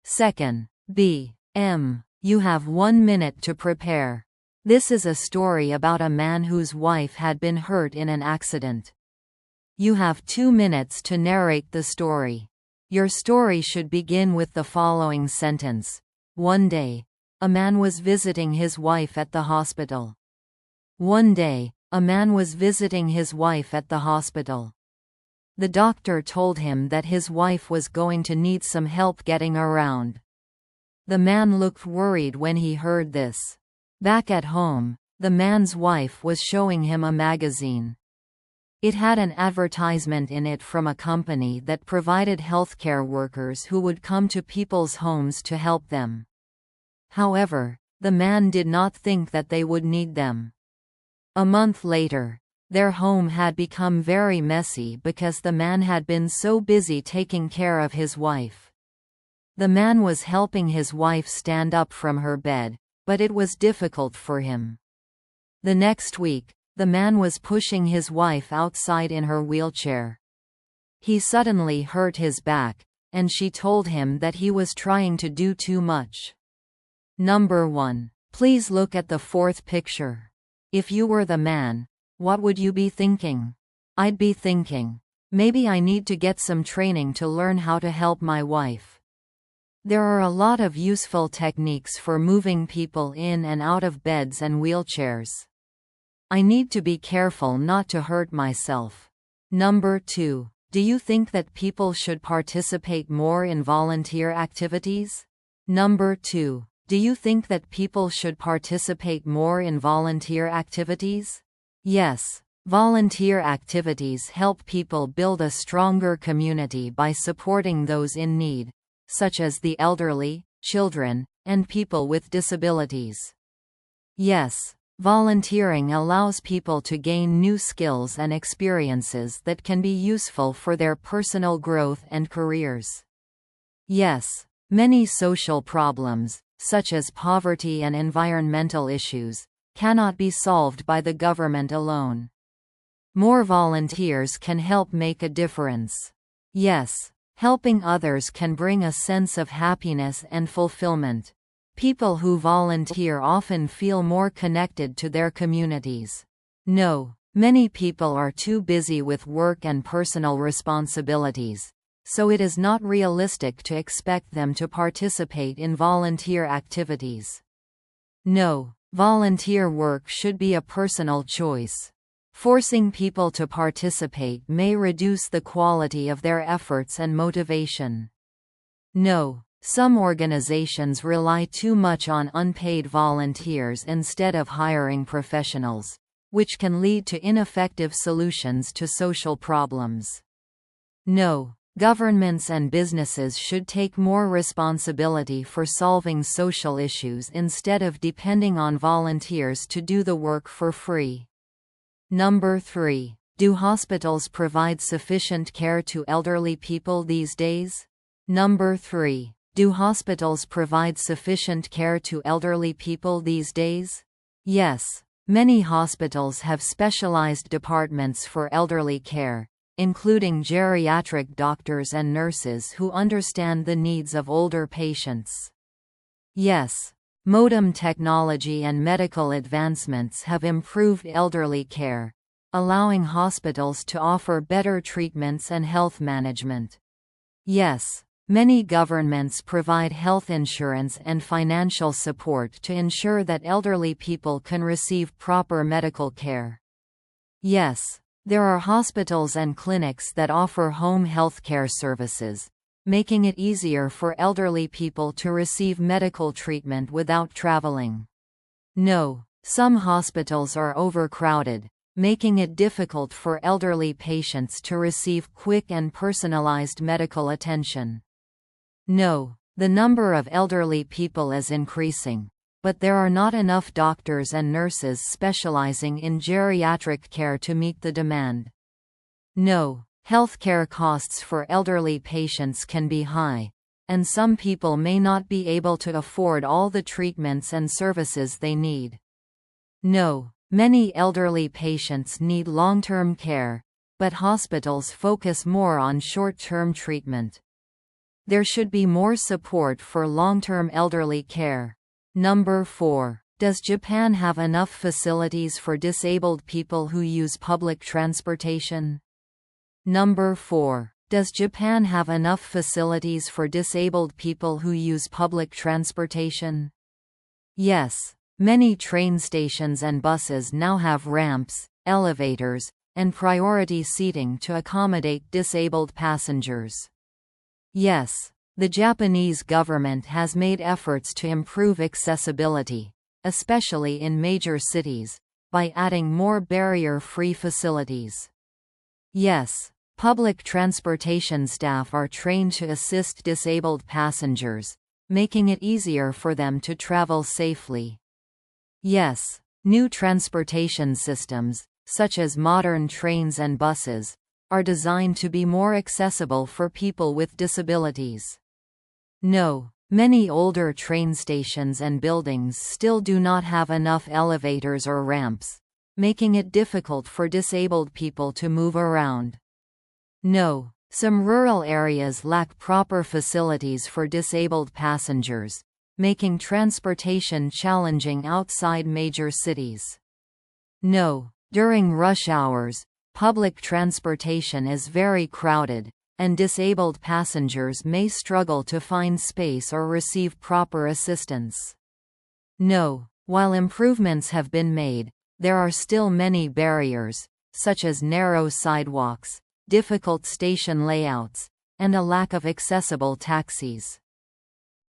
2ndBm. You have 1 minute to prepare. This is a story about a man whose wife had been hurt in an accident. You have 2 minutes to narrate the story. Your story should begin with the following sentence. One day, a man was visiting his wife at the hospital. One day, a man was visiting his wife at the hospital. The doctor told him that his wife was going to need some help getting around. The man looked worried when he heard this. Back at home, the man's wife was showing him a magazine. It had an advertisement in it from a company that provided healthcare workers who would come to people's homes to help them. However, the man did not think that they would need them. A month later, their home had become very messy because the man had been so busy taking care of his wife. The man was helping his wife stand up from her bed, but it was difficult for him. The next week, the man was pushing his wife outside in her wheelchair. He suddenly hurt his back, and she told him that he was trying to do too much. Number 1. Please look at the fourth picture. If you were the man, what would you be thinking? I'd be thinking, maybe I need to get some training to learn how to help my wife. There are a lot of useful techniques for moving people in and out of beds and wheelchairs. I need to be careful not to hurt myself. Number 2. Do you think that people should participate more in volunteer activities? Number 2. Do you think that people should participate more in volunteer activities? Yes. Volunteer activities help people build a stronger community by supporting those in need, such as the elderly, children, and people with disabilities. Yes. Volunteering allows people to gain new skills and experiences that can be useful for their personal growth and careers. Yes. Many social problems, such as poverty and environmental issues, cannot be solved by the government alone. More volunteers can help make a difference. Yes. Helping others can bring a sense of happiness and fulfillment. People who volunteer often feel more connected to their communities. No. Many people are too busy with work and personal responsibilities, so it is not realistic to expect them to participate in volunteer activities. No. Volunteer work should be a personal choice. Forcing people to participate may reduce the quality of their efforts and motivation. No. Some organizations rely too much on unpaid volunteers instead of hiring professionals, which can lead to ineffective solutions to social problems. No. Governments and businesses should take more responsibility for solving social issues instead of depending on volunteers to do the work for free. Number 3. Do hospitals provide sufficient care to elderly people these days? Number 3. Do hospitals provide sufficient care to elderly people these days? Yes. Many hospitals have specialized departments for elderly care, including geriatric doctors and nurses who understand the needs of older patients. Yes. Modern technology and medical advancements have improved elderly care, allowing hospitals to offer better treatments and health management. Yes. Many governments provide health insurance and financial support to ensure that elderly people can receive proper medical care. Yes. There are hospitals and clinics that offer home healthcare services, making it easier for elderly people to receive medical treatment without traveling. No. Some hospitals are overcrowded, making it difficult for elderly patients to receive quick and personalized medical attention. No. The number of elderly people is increasing, but there are not enough doctors and nurses specializing in geriatric care to meet the demand. No. Healthcare costs for elderly patients can be high, and some people may not be able to afford all the treatments and services they need. No. Many elderly patients need long-term care, but hospitals focus more on short-term treatment. There should be more support for long-term elderly care. Number 4. Does Japan have enough facilities for disabled people who use public transportation? Number 4. Does Japan have enough facilities for disabled people who use public transportation? Yes. Many train stations and buses now have ramps, elevators, and priority seating to accommodate disabled passengers. Yes. The Japanese government has made efforts to improve accessibility, especially in major cities, by adding more barrier-free facilities. Yes. Public transportation staff are trained to assist disabled passengers, making it easier for them to travel safely. Yes. New transportation systems, such as modern trains and buses, are designed to be more accessible for people with disabilities. No. Many older train stations and buildings still do not have enough elevators or ramps, making it difficult for disabled people to move around. No. Some rural areas lack proper facilities for disabled passengers, making transportation challenging outside major cities. No. During rush hours, public transportation is very crowded, and disabled passengers may struggle to find space or receive proper assistance. No. While improvements have been made, there are still many barriers, such as narrow sidewalks, difficult station layouts, and a lack of accessible taxis.